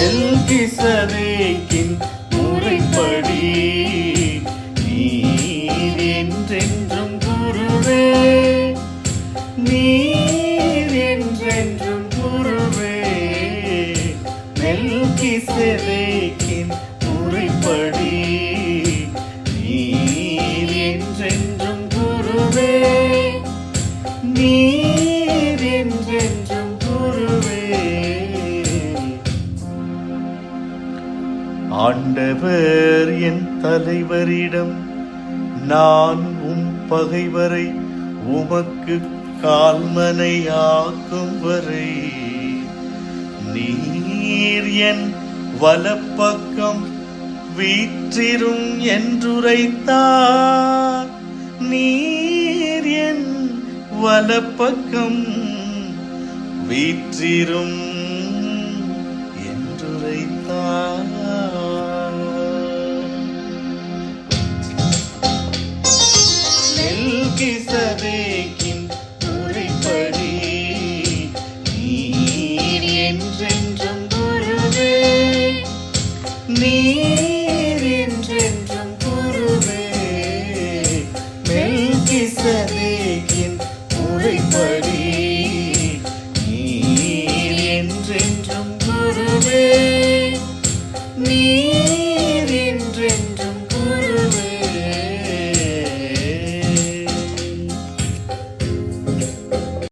மெல்கிசதேக்கின் முறைப்படி நீர் என்றென்றும் குருவே, நீர் என்றென்றும் குருவே. மெல்கிசதேக்கின் முறைப்படி நீர் என்றென்றும் குருவே, நீர் என்றென்றும் குருவே. ஆண்டவர் என் தலைவரிடம், நான் உம் பகைவரை உமக்கு கால்மனையாக்கும் வரை நீர் என் வலப்பக்கம் வீற்றிரும் என்றுரைத்தார். நீர் என் வலப்பக்கம் வீற்றிரும் என்றுரைத்தார்.